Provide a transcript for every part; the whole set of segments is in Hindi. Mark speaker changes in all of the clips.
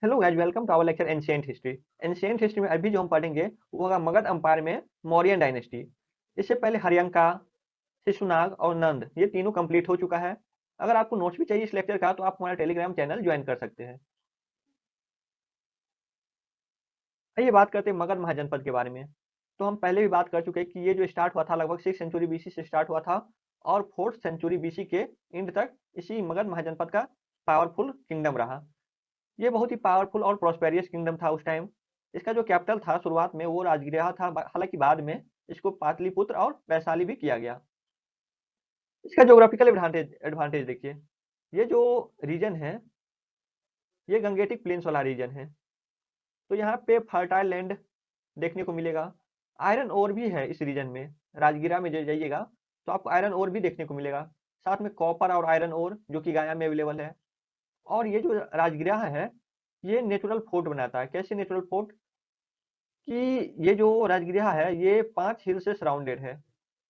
Speaker 1: Hello guys, welcome to our lecture ancient history. Ancient history में अभी जो हम पढ़ेंगे वो होगा मगध अंपायर में मौर्यन डायनेस्टी। इससे पहले हर्यंका, शिशुनाग और नंद ये तीनों कंप्लीट हो चुका है। अगर आपको नोट्स भी चाहिए इस लेक्चर का तो आप हमारा टेलीग्राम चैनल ज्वाइन कर सकते हैं। आइए बात करते हैं मगध महाजनपद के बारे में। तो हम पहले भी बात कर चुके हैं कि ये जो स्टार्ट हुआ था लगभग 6 सेंचुरी बीसी से स्टार्ट हुआ था और 4th सेंचुरी बीसी के एंड तक इसी मगध महाजनपद का पावरफुल किंगडम रहा। ये बहुत ही पावरफुल और प्रॉस्पेरियस किंगडम था उस टाइम। इसका जो कैपिटल था शुरुआत में वो राजगृह था, हालांकि बाद में इसको पाटलिपुत्र और वैशाली भी किया गया। इसका ज्योग्राफिकल एडवांटेज एडवांटेज देखिए, ये जो रीजन है ये गंगेटिक प्लेन्स वाला रीजन है। तो यहाँ पे फर्टाइल लैंड देखने को मिलेगा। आयरन ओर भी है इस रीजन में। राजगीरा में जाइएगा तो आपको आयरन ओर भी देखने को मिलेगा, साथ में कॉपर और आयरन ओर जो कि गया में अवेलेबल है। और ये जो राजगृह है ये नेचुरल फोर्ट बनाता है। कैसे नेचुरल फोर्ट? कि ये जो राजगृह है ये 5 हिल से सराउंडेड है।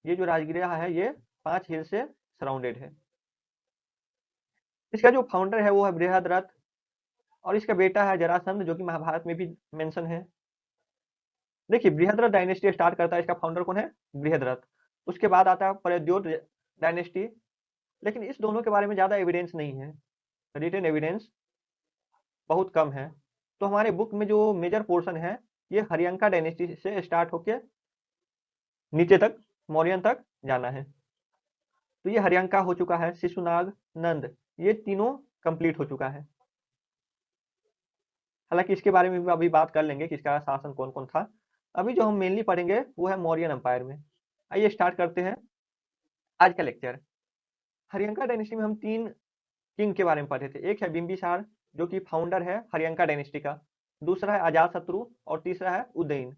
Speaker 1: ये जो राजगृह है ये 5 हिल से सराउंडेड है। इसका जो फाउंडर है वो है बृहद्रथ और इसका बेटा है जरासंध जो कि महाभारत में भी मेंशन है। देखिए, बृहद्रथ डायनेस्टी स्टार्ट करता है, इसका फाउंडर कौन है? बृहद्रथ। उसके बाद आता है प्रद्योत डायनेस्टी। लेकिन इस दोनों के बारे में ज्यादा एविडेंस नहीं है, रिटन एविडेंस बहुत कम है। तो हमारे बुक में जो मेजर पोर्शन है ये हरियंका डायनेस्टी से स्टार्ट होके नीचे तक मौर्यन तक जाना है। तो ये हरियंका हो चुका है, शिशुनाग, नंद ये तीनों कंप्लीट हो चुका है। हालांकि इसके बारे में भी अभी बात कर लेंगे कि इसका शासन कौन कौन था। अभी जो हम मेनली पढ़ेंगे वो है मौर्यन एम्पायर में। आइए स्टार्ट करते हैं आज का लेक्चर। हरियंका डायनेस्टी में हम 3 किंग के बारे में पढ़े थे। एक है बिंबिसार जो कि फाउंडर है हरियंका डायनेस्टी का, दूसरा है अजातशत्रु और तीसरा है उदयन।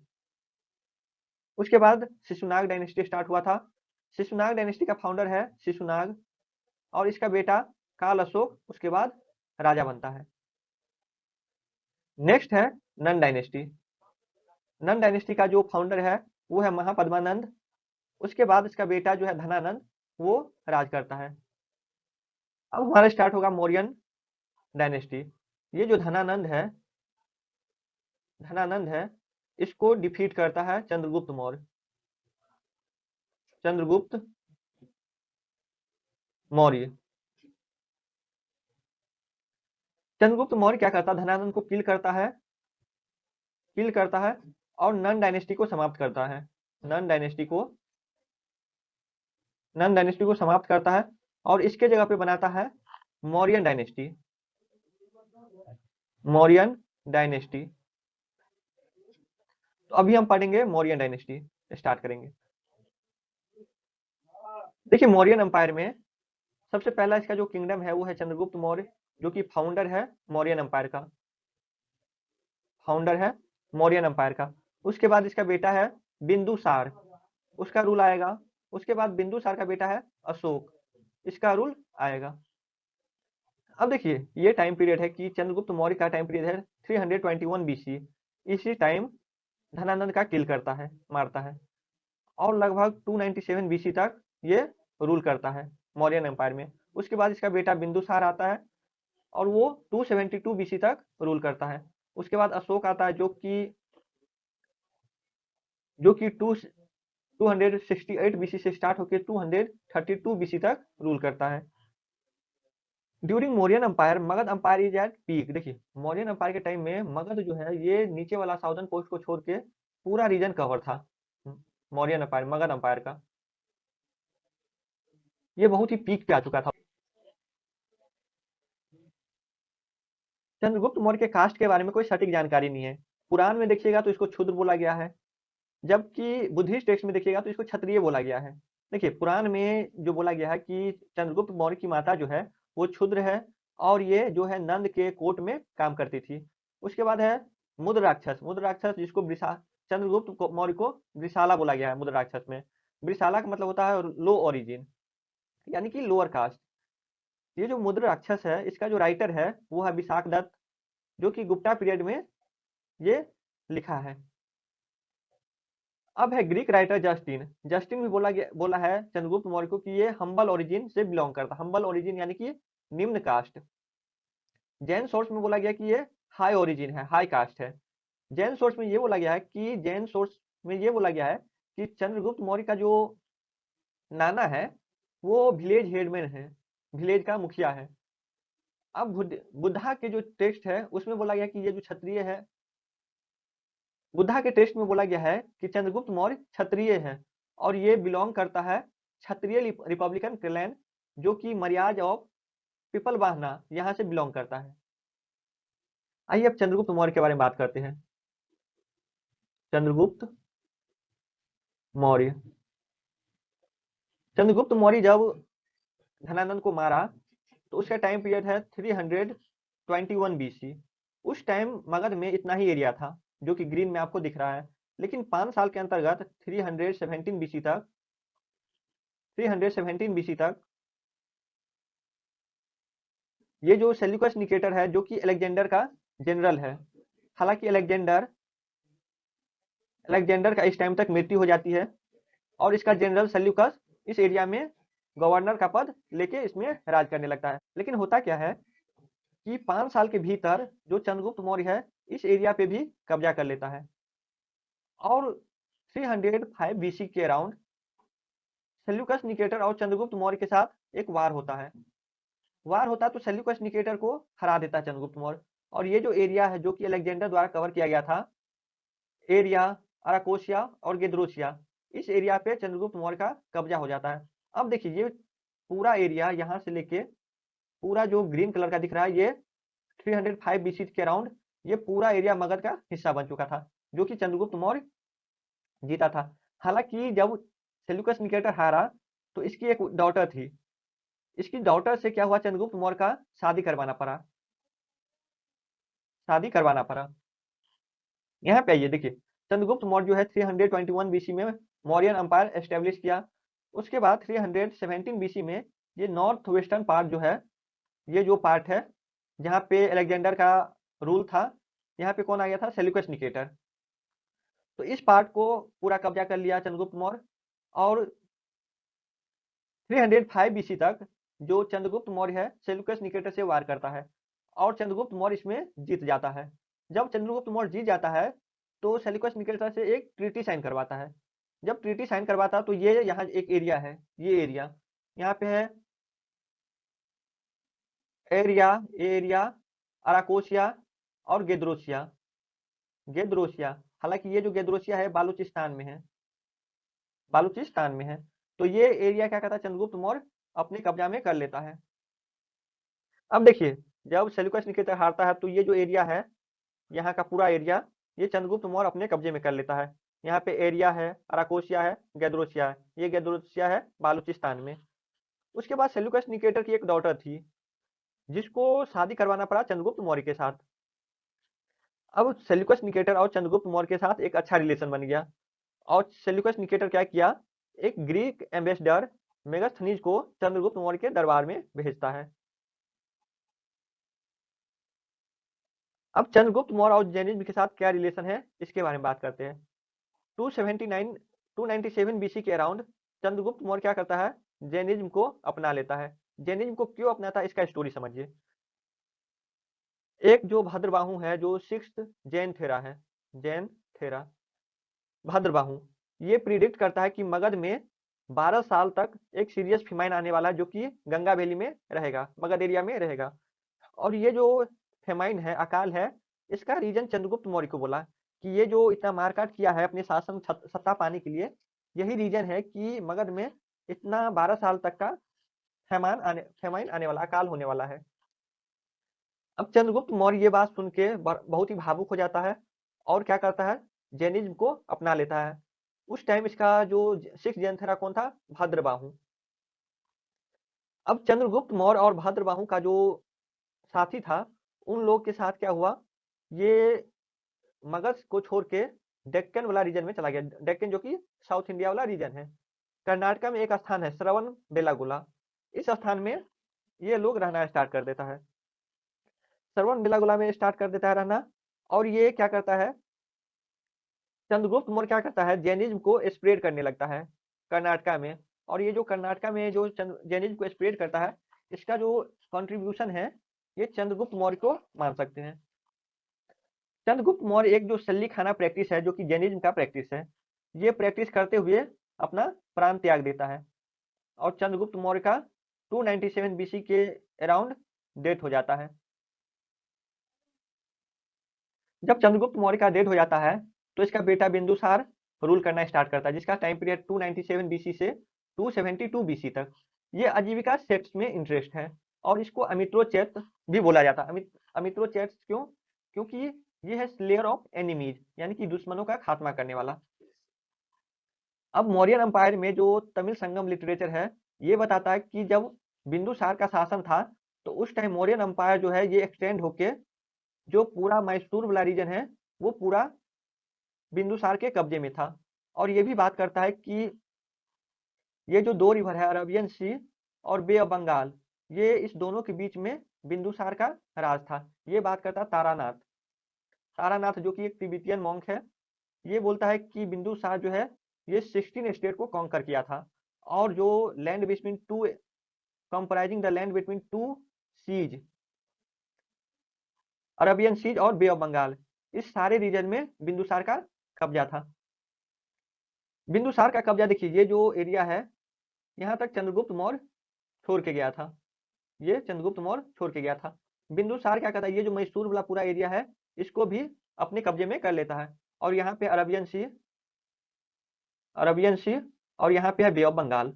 Speaker 1: उसके बाद शिशुनाग डायनेस्टी स्टार्ट हुआ था। शिशुनाग डायनेस्टी का फाउंडर है शिशुनाग और इसका बेटा काल अशोक उसके बाद राजा बनता है। नेक्स्ट है नन डायनेस्टी। नन डायनेस्टी का जो फाउंडर है वो है महापद्मानंद। उसके बाद इसका बेटा जो है धनानंद वो राज करता है। अब हमारा स्टार्ट होगा मौर्यन डायनेस्टी। ये जो धनानंद है इसको डिफीट करता है चंद्रगुप्त मौर्य। चंद्रगुप्त मौर्य चंद्रगुप्त मौर्य क्या करता है? धनानंद को किल करता है और नन डायनेस्टी को समाप्त करता है। नन डायनेस्टी को नन डायनेस्टी को समाप्त करता है और इसके जगह पे बनाता है मौर्यन डायनेस्टी। मौर्यन डायनेस्टी। तो अभी हम पढ़ेंगे मौर्यन डायनेस्टी, स्टार्ट करेंगे। देखिए, मौर्यन एम्पायर में सबसे पहला इसका जो किंगडम है वो है चंद्रगुप्त मौर्य जो कि फाउंडर है मौर्यन एम्पायर का। फाउंडर है मौर्यन एम्पायर का। उसके बाद इसका बेटा है बिंदुसार, उसका रूल आएगा। उसके बाद बिंदुसार का बेटा है अशोक, इसका रूल आएगा। अब देखिए, ये टाइम पीरियड है कि चंद्रगुप्त मौर्य का टाइम पीरियड है 321 बीसी। इसी टाइम धनानंद का किल करता है, मारता है और लगभग 297 बीसी तक ये रूल करता है मौर्यन एम्पायर में। उसके बाद इसका बेटा बिंदुसार आता है और वो 272 बीसी तक रूल करता है। उसके बाद अशोक आता है जो कि 268 बीसी से स्टार्ट होकर 232 बीसी तक रूल करता है। During Mauryan umpire Magadh umpire is at peak. देखिए, मौर्यन अंपायर के टाइम में मगध जो है ये नीचे वाला साउदर्न कोस्ट को छोड़ के पूरा रीजन कवर था। मौर्यन अंपायर, मगध अंपायर का ये बहुत ही पीक पे आ चुका था। चंद्रगुप्त मौर्य के कास्ट के बारे में कोई सटीक जानकारी नहीं है। पुराण में देखिएगा तो इसको क्षुद्र बोला गया है, जबकि बुद्धिस्ट टेक्स्ट में देखिएगा तो इसको क्षत्रिय बोला गया है। देखिए, पुराण में जो बोला गया है कि चंद्रगुप्त मौर्य की माता जो है वो क्षुद्र है और ये जो है नंद के कोर्ट में काम करती थी। उसके बाद है मुद्र राक्षस जिसको मौर्य को वृषाला बोला गया है। मुद्र राक्षस में वृषाला का मतलब होता है लो ओरिजिन, यानी कि लोअर कास्ट। ये जो मुद्र राक्षस है इसका जो राइटर है वो है विशाख दत्त जो कि गुप्ता पीरियड में ये लिखा है। अब है ग्रीक राइटर जस्टिन। जस्टिन भी बोला है चंद्रगुप्त मौर्य को कि ये हम्बल ओरिजिन से बिलोंग करता। हम्बल ओरिजिन यानी कि निम्न कास्ट। जैन सोर्स में बोला गया कि ये हाई ओरिजिन है, हाई कास्ट है। जैन सोर्स में ये बोला गया है कि जैन सोर्स में ये बोला गया है कि चंद्रगुप्त मौर्य का जो नाना है वो विलेज हेडमैन है, विलेज का मुखिया है। अब बुद्धा के जो टेक्स्ट है उसमें बोला गया कि ये जो क्षत्रिय है, बुद्धा के टेक्स्ट में बोला गया है कि चंद्रगुप्त मौर्य क्षत्रिय है और ये बिलोंग करता है क्षत्रिय रिपब्लिकन क्लैन, जो कि मर्याज ऑफ पीपल बाहना यहाँ से बिलोंग करता है। आइए अब चंद्रगुप्त मौर्य के बारे में बात करते हैं। चंद्रगुप्त मौर्य, चंद्रगुप्त मौर्य जब धनानंद को मारा तो उसका टाइम पीरियड है 321 बीसी। उस टाइम मगध में इतना ही एरिया था जो कि ग्रीन में आपको दिख रहा है, लेकिन 5 साल के अंतर्गत 317 बीसी तक 317 बीसी तक ये जो सेल्यूकस निकेटर है, जो कि अलेक्जेंडर का जनरल है, हालांकि अलेक्जेंडर अलेक्जेंडर का इस टाइम तक मृत्यु हो जाती है और इसका जनरल सेल्यूकस इस एरिया में गवर्नर का पद लेके इसमें राज करने लगता है। लेकिन होता क्या है कि 5 साल के भीतर जो चंद्रगुप्त मौर्य है इस एरिया पे भी कब्जा कर लेता है और 305 बीसी के अराउंड सेल्यूकस निकेटर और चंद्रगुप्त मौर्य के साथ एक वार होता है। वार होता है तो सेल्यूकस निकेटर को हरा देता है चंद्रगुप्त मौर्य, और ये जो एरिया है जो कि अलेक्जेंडर द्वारा कवर किया गया था, एरिया, अराकोसिया और गेद्रोसिया, इस एरिया पे चंद्रगुप्त मौर्य का कब्जा हो जाता है। अब देखिए ये पूरा एरिया यहाँ से लेके पूरा जो ग्रीन कलर का दिख रहा है, ये 305 बीसी के अराउंड ये पूरा एरिया मगध का हिस्सा बन चुका था, जो कि चंद्रगुप्त मौर्य जीता था। हालांकि जब सेल्यूकस निकेटर हारा तो इसकी एक डॉटर थी, इसकी डॉटर से क्या हुआ, चंद्रगुप्त मौर्य का शादी करवाना पड़ा। यहाँ पे आइए देखिए, चंद्रगुप्त मौर्य जो है 321 बीसी में मौर्यन अंपायर एस्टेब्लिश किया। उसके बाद 317 बीसी में ये नॉर्थ वेस्टर्न पार्ट जो है, ये जो पार्ट है जहाँ पे अलेक्जेंडर का रूल था, यहाँ पे कौन आ गया था, सेल्यूकस निकेटर। तो इस पार्ट को पूरा कब्जा कर लिया चंद्रगुप्त मौर्य और 305 बीसी तक जो चंद्रगुप्त मौर्य है सेल्यूकस निकेटर से वार करता है और चंद्रगुप्त मौर्य इसमें जीत जाता है। जब चंद्रगुप्त मौर्य जीत जाता है तो सेल्यूकस निकेटर से एक ट्रीटी साइन करवाता है। जब ट्रीटी साइन करवाता है तो ये यहाँ एक एरिया है, ये एरिया यहाँ पे है, एरिया एरिया अराकोसिया और गेद्रोसिया। हालांकि ये जो गेद्रोसिया है बालूचिस्तान में है। तो ये एरिया क्या कहता है, चंद्रगुप्त मौर्य अपने कब्जा में कर लेता है। अब देखिए, जब सेल्यूकस निकेटर हारता है तो ये जो एरिया है, यहाँ का पूरा एरिया ये चंद्रगुप्त मौर्य अपने कब्जे में कर लेता है। यहाँ पे एरिया है, अराकोसिया है, गेद्रोसिया है, ये गेद्रोसिया है बालूचिस्तान में। उसके बाद सेल्यूकस निकेटर की एक डॉटर थी जिसको शादी करवाना पड़ा चंद्रगुप्त मौर्य के साथ। अब सेल्यूकस निकेटर और चंद्रगुप्त मौर्य के साथ एक अच्छा रिलेशन बन गया और सेल्यूकस निकेटर क्या किया, एक ग्रीक एम्बेसडर मेगास्थनीज को चंद्रगुप्त मौर्य के दरबार में भेजता है। अब चंद्रगुप्त मौर्य और जैनिज्म के साथ क्या रिलेशन है इसके बारे में बात करते हैं। 279 297 बीसी के अराउंड चंद्रगुप्त मौर्य क्या करता है, जैनिज्म को अपना लेता है। जैनिज्म को क्यों अपनाता है इसका स्टोरी समझिए। एक जो भद्रबाहु है, जो सिक्स्थ जैन थेरा है, जैन थेरा भद्रबाहु, ये प्रिडिक्ट करता है कि मगध में 12 साल तक एक सीरियस फेमाइन आने वाला है जो कि गंगा वैली में रहेगा, मगध एरिया में रहेगा। और ये जो फेमाइन है, अकाल है, इसका रीजन चंद्रगुप्त मौर्य को बोला कि ये जो इतना मारकाट किया है अपने शासन सत्ता पाने के लिए, यही रीजन है कि मगध में इतना 12 साल तक का फेमाइन आने वाला, अकाल होने वाला है। अब चंद्रगुप्त मौर्य ये बात सुन के बहुत ही भावुक हो जाता है और क्या करता है, जैनिज्म को अपना लेता है। उस टाइम इसका जो सिक्स जैन था कौन था, भद्रबाहु। अब चंद्रगुप्त मौर्य और भद्रबाहु का जो साथी था, उन लोग के साथ क्या हुआ, ये मगध को छोड़ के डेक्कन वाला रीजन में चला गया। डेक्कन जो कि साउथ इंडिया वाला रीजन है। कर्नाटक में एक स्थान है श्रवण बेलागोला, इस स्थान में ये लोग रहना स्टार्ट कर देता है, श्रवण बेलागोला में स्टार्ट कर देता है रहना। और ये क्या करता है, चंद्रगुप्त मौर्य क्या करता है, जैनिज्म को स्प्रेड करने लगता है कर्नाटका में। और ये जो कर्नाटका में जो जैनिज्म को स्प्रेड करता है, इसका जो कंट्रीब्यूशन है ये चंद्रगुप्त मौर्य को मान सकते हैं। चंद्रगुप्त मौर्य एक जो सल्लीखाना प्रैक्टिस है, जो कि जैनिज्म का प्रैक्टिस है, ये प्रैक्टिस करते हुए अपना प्राण त्याग देता है और चंद्रगुप्त मौर्य का 297 बीसी के अराउंड डेथ हो जाता है। जब चंद्रगुप्त मौर्य का डेथ हो जाता है तो इसका बेटा बिंदुसार रूल करना स्टार्ट करता है, जिसका टाइम पीरियड 297 बीसी से 272 बीसी तक। ये आजीविका सेक्स में इंटरेस्ट है और इसको अमित्रोचेत भी बोला जाता है। अमित्रोचेत क्यों? क्योंकि ये है स्लेयर ऑफ एनिमीज, यानी कि दुश्मनों का खात्मा करने वाला। अब मौर्यन एम्पायर में जो तमिल संगम लिटरेचर है, ये बताता है कि जब बिंदुसार का शासन था तो उस टाइम मौर्यन एम्पायर जो है ये एक्सटेंड होके जो पूरा मैसूर वाला रीजन है वो पूरा बिंदुसार के कब्जे में था। और ये भी बात करता है कि ये जो दो रिवर है, अरबियन सी और बे ऑफ बंगाल, ये इस दोनों के बीच में बिंदुसार का राज था। ये बात करता है तारानाथ। तारानाथ जो कि एक तिब्बतियन मॉन्क है, ये बोलता है कि बिंदुसार जो है ये 16 स्टेट को कॉन्कर किया था और जो land between two comprising the land between two seas, Arabian seas और बे ऑफ बंगाल, इस सारे रीजन में बिंदुसार का कब्जा था। बिंदुसार का कब्जा देखिए, ये जो एरिया है यहाँ तक चंद्रगुप्त मौर्य छोड़ के गया था, ये चंद्रगुप्त मौर्य छोड़ के गया था। बिंदुसार क्या करता है, ये जो मैसूर वाला पूरा एरिया है इसको भी अपने कब्जे में कर लेता है और यहाँ पे अरबियन सी और यहाँ पे है bay of Bengal,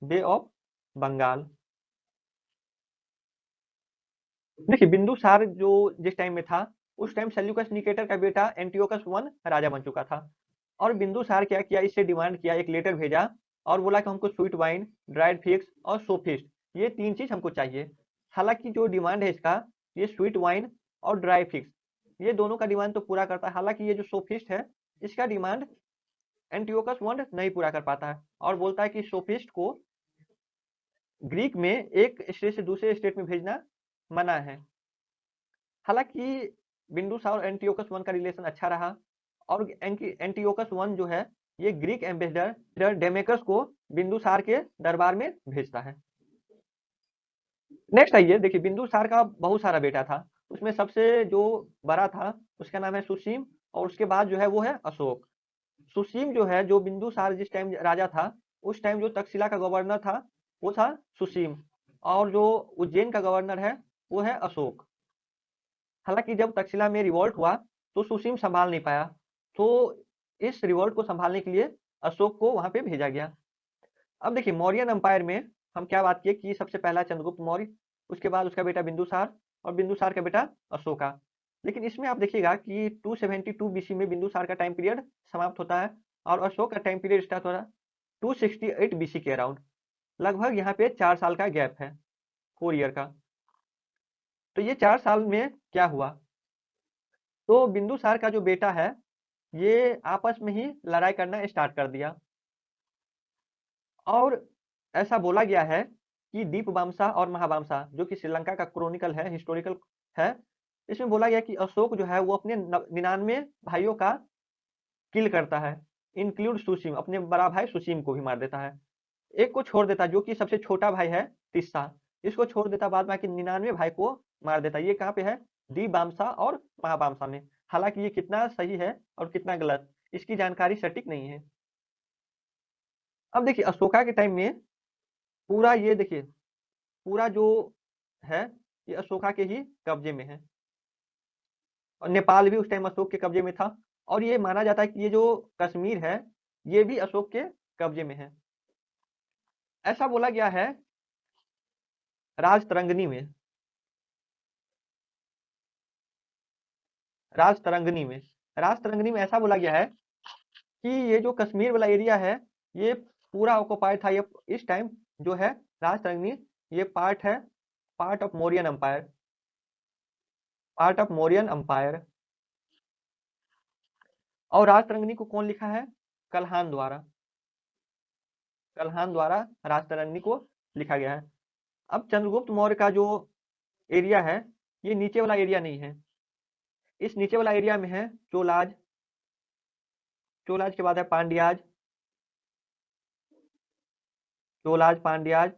Speaker 1: bay of Bengal. देखिए बिंदुसार जो जिस टाइम में था उस टाइम सेल्यूकस निकेटर का बेटा एंटियोकस वन राजा बन चुका था और बिंदुसार क्या किया, इससे डिमांड किया, एक लेटर भेजा और बोला कि हमको स्वीट वाइन, ड्राइड फिग्स और सोफिस्ट, ये तीन चीज हमको चाहिए। हालांकि जो डिमांड है इसका, ये स्वीट वाइन और ड्राई फिग्स, ये दोनों का डिमांड तो पूरा करता है, हालांकि ये जो सोफिस्ट है इसका डिमांड एंटियोकस वन नहीं पूरा कर पाता है और बोलता है कि सोफिस्ट को ग्रीक में एक स्टेट से दूसरे स्टेट में भेजना मना है। हालांकि बिंदुसार और एंटियोकस वन का रिलेशन अच्छा रहा और एंटियोकस वन जो है ये ग्रीक एम्बेसडर डेमेकस को बिंदुसार के दरबार में भेजता है। नेक्स्ट आइए, देखिए बिंदुसार का बहुत सारा बेटा था, उसमें सबसे जो बड़ा था उसका नाम है सुसीम और उसके बाद जो है वो है अशोक। सुसीम जो है, जो बिंदुसार जिस टाइम राजा था उस टाइम जो तक्षशिला का गवर्नर था वो था सुसीम और जो उज्जैन का गवर्नर है वो है अशोक। हालांकि जब तक्षशिला में रिवॉल्ट हुआ तो सुसीम संभाल नहीं पाया, तो इस रिवॉल्ट को संभालने के लिए अशोक को वहां पे भेजा गया। अब देखिए मौर्यन एम्पायर में हम क्या बात किए कि सबसे पहला चंद्रगुप्त मौर्य, उसके बाद उसका बेटा बिंदुसार और बिंदुसार का बेटा अशोका। लेकिन इसमें आप देखिएगा कि 272 बीसी में बिंदुसार का टाइम पीरियड समाप्त होता है और अशोक का टाइम पीरियड स्टार्ट हो रहा है 268 बीसी के अराउंड। लगभग यहाँ पे 4 साल का गैप है, 4 ईयर का। तो ये 4 साल में क्या हुआ, तो बिंदुसार का जो बेटा है ये आपस में ही लड़ाई करना स्टार्ट कर दिया और ऐसा बोला गया है कि दीपवमसा और महावमसा, जो कि श्रीलंका का क्रोनिकल है, हिस्टोरिकल है, इसमें बोला गया कि अशोक जो है वो अपने 99 भाइयों का किल करता है, इंक्लूड सुसीम, अपने बड़ा भाई सुसीम को भी मार देता है। एक को छोड़ देता जो कि सबसे छोटा भाई है तिस्सा, इसको छोड़ देता, बाद बाकी 99 भाई को मार देता। ये कहाँ पे है, दीपवमसा और महावमसा में। हालांकि ये कितना सही है और कितना गलत, इसकी जानकारी सटीक नहीं है। अब देखिए अशोका के टाइम में पूरा ये देखिए पूरा जो है ये अशोका के ही कब्जे में है और नेपाल भी उस टाइम अशोक के कब्जे में था और ये माना जाता है कि ये जो कश्मीर है ये भी अशोक के कब्जे में है। ऐसा बोला गया है राजतरंगिणी में, राजतरंगिणी में राजतरंगिणी में ऐसा बोला गया है कि ये जो कश्मीर वाला एरिया है ये पूरा ऑक्युपाइड था। ये इस टाइम जो है राजतरंगिणी, ये part of Mauryan empire, part of Mauryan empire. और राजतरंगिणी को कौन लिखा है, कल्हान द्वारा, कल्हान द्वारा राजतरंगिणी को लिखा गया है। अब चंद्रगुप्त मौर्य का जो एरिया है ये नीचे वाला एरिया नहीं है, इस नीचे वाला एरिया में है चोलाज, चोलाज के बाद है पांड्याज, चोलाज पांड्याज,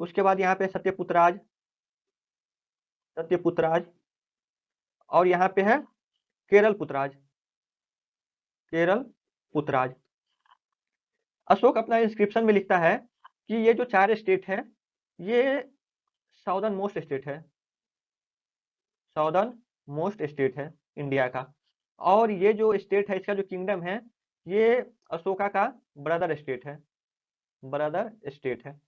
Speaker 1: उसके बाद यहाँ पे सत्यपुत्राज, सत्यपुत्राज और यहाँ पे है केरल पुत्रराज, केरल पुत्रराज। अशोक अपना इंस्क्रिप्शन में लिखता है कि ये जो 4 स्टेट है, ये साउदर्न मोस्ट स्टेट है, साउदर्न मोस्ट स्टेट है इंडिया का। और ये जो स्टेट है, इसका जो किंगडम है, ये अशोका का ब्रदर स्टेट है, ब्रदर स्टेट है।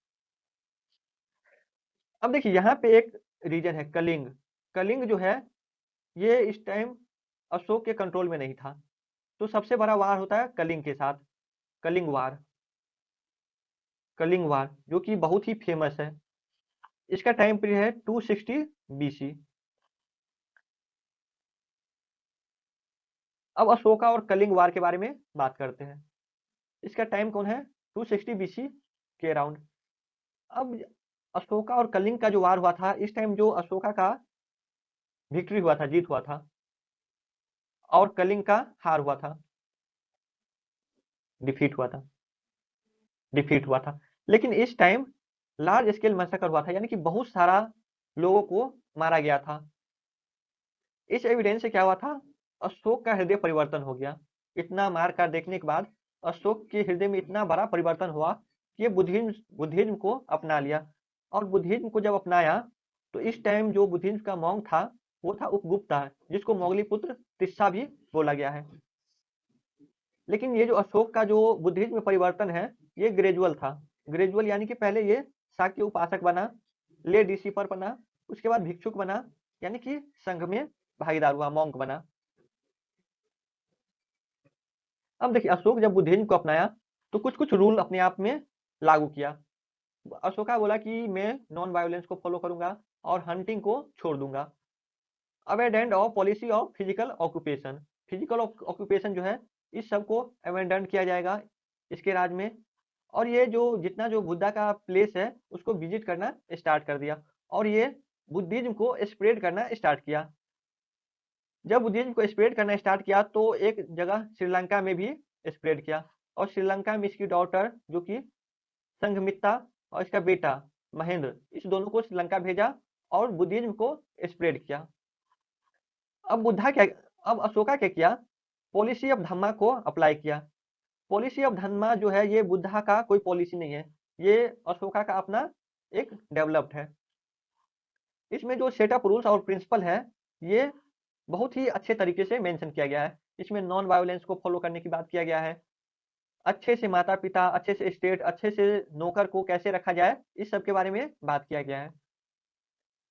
Speaker 1: अब देखिए यहाँ पे एक रीजन है कलिंग। कलिंग जो है, ये इस टाइम अशोक के कंट्रोल में नहीं था। तो सबसे बड़ा वार होता है कलिंग के साथ, कलिंग वार, कलिंग वार जो कि बहुत ही फेमस है। इसका टाइम पीरियड है 260 बीसी। अब अशोका और कलिंग वार के बारे में बात करते हैं। इसका टाइम कौन है, 260 बीसी के अराउंड। अब अशोका और कलिंग का जो वार हुआ था, इस टाइम जो अशोका का विक्ट्री हुआ था, जीत हुआ था, और कलिंग का हार हुआ था, डिफीट हुआ था, डिफीट हुआ था। लेकिन इस टाइम लार्ज स्केल मैसेकर हुआ था, यानी कि बहुत सारा लोगों को मारा गया था। इस एविडेंस से क्या हुआ था, अशोक का हृदय परिवर्तन हो गया। इतना मार काट देखने के बाद अशोक के हृदय में इतना बड़ा परिवर्तन हुआ कि ये बुद्धिज्म बुद्धिज्म को अपना लिया। और बुद्धिज्म को जब अपनाया, तो इस टाइम जो बुद्धिज्म का मॉन्क था, वो था उपगुप्ता, जिसको मोगलीपुत्र तिस्सा भी बोला गया है। लेकिन ये जो अशोक का जो बुद्धिज्म में परिवर्तन है, ये ग्रेजुअल था। ग्रेजुअल यानी कि पहले ये शाक्य उपासक बना, ले डिसिपर बना, उसके बाद भिक्षुक बना, यानी कि संघ में भागीदार हुआ, मॉन्क बना। अब देखिए अशोक जब बुद्धिज्म को अपनाया, तो कुछ कुछ रूल अपने आप में लागू किया। अशोका बोला कि मैं नॉन वायोलेंस को फॉलो करूंगा और हंटिंग को छोड़ दूंगा। Abandonment of policy of physical occupation, physical occupation जो है, इस सब को अबेंडन किया जाएगा इसके राज में। और ये जो जितना जो बुद्धा का प्लेस है, उसको विजिट करना स्टार्ट कर दिया, और ये बुद्धिज्म को स्प्रेड करना स्टार्ट किया। जब बुद्धिज्म को स्प्रेड करना स्टार्ट किया, तो एक जगह श्रीलंका में भी स्प्रेड किया। और श्रीलंका में इसकी डॉटर जो कि संघमित्ता और इसका बेटा महेंद्र, इस दोनों को श्रीलंका भेजा और बुद्धिज्म को स्प्रेड किया। अब बुद्धा क्या, अब अशोका क्या किया, पॉलिसी ऑफ धम्मा को अप्लाई किया। पॉलिसी ऑफ धम्मा जो है, ये बुद्धा का कोई पॉलिसी नहीं है, ये अशोका का अपना एक डेवलप्ड है। इसमें जो सेट ऑफ रूल्स और प्रिंसिपल है, ये बहुत ही अच्छे तरीके से मेंशन किया गया है। इसमें नॉन वायोलेंस को फॉलो करने की बात किया गया है, अच्छे से माता पिता, अच्छे से स्टेट, अच्छे से नौकर को कैसे रखा जाए, इस सब के बारे में बात किया गया है।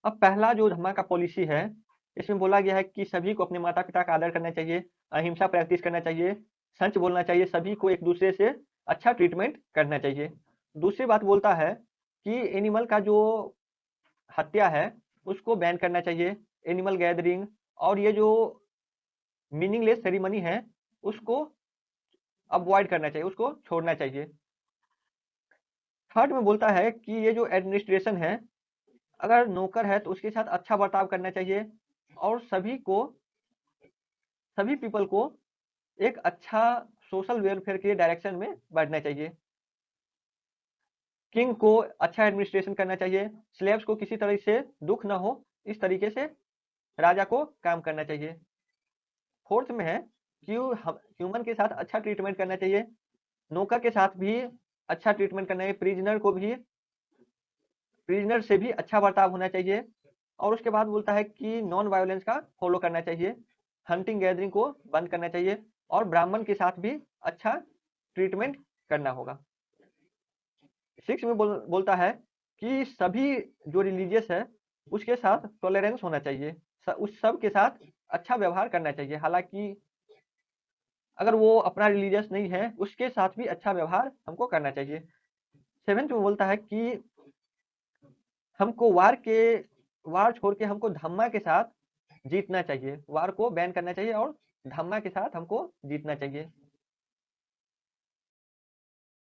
Speaker 1: अब पहला जो धम्मा का पॉलिसी है, इसमें बोला गया है कि सभी को अपने माता पिता का आदर करना चाहिए, अहिंसा प्रैक्टिस करना चाहिए, सच बोलना चाहिए, सभी को एक दूसरे से अच्छा ट्रीटमेंट करना चाहिए। दूसरी बात बोलता है कि एनिमल का जो हत्या है, उसको बैन करना चाहिए, एनिमल गैदरिंग और ये जो मीनिंगलेस सेरेमनी है, उसको अवॉइड करना चाहिए, उसको छोड़ना चाहिए। थर्ड में बोलता है कि ये जो एडमिनिस्ट्रेशन है, अगर नौकर है तो उसके साथ अच्छा बर्ताव करना चाहिए, और सभी पीपल को एक अच्छा सोशल वेलफेयर के डायरेक्शन में बढ़ना चाहिए। किंग को अच्छा एडमिनिस्ट्रेशन करना चाहिए, स्लेव्स को किसी तरह से दुख ना हो, इस तरीके से राजा को काम करना चाहिए। फोर्थ में है कि ह्यूमन के साथ अच्छा ट्रीटमेंट करना चाहिए, नौकर के साथ भी अच्छा ट्रीटमेंट करना चाहिए, प्रिजनर से भी अच्छा बर्ताव होना चाहिए। और उसके बाद बोलता है कि नॉन वायोलेंस का फॉलो करना चाहिए, हंटिंग गैदरिंग को बंद करना चाहिए, और ब्राह्मण के साथ भी अच्छा ट्रीटमेंट करना होगा। सिक्स में बोलता है कि सभी जो रिलीजियस है, उसके साथ टॉलरेंस होना चाहिए, उस सब के साथ अच्छा व्यवहार करना चाहिए, हालांकि अगर वो अपना रिलीजियस नहीं है, उसके साथ भी अच्छा व्यवहार हमको करना चाहिए। सेवेंथ में बोलता है कि हमको वार छोड़ के हमको धम्मा के साथ जीतना चाहिए, वार को बैन करना चाहिए और धम्मा के साथ हमको जीतना चाहिए।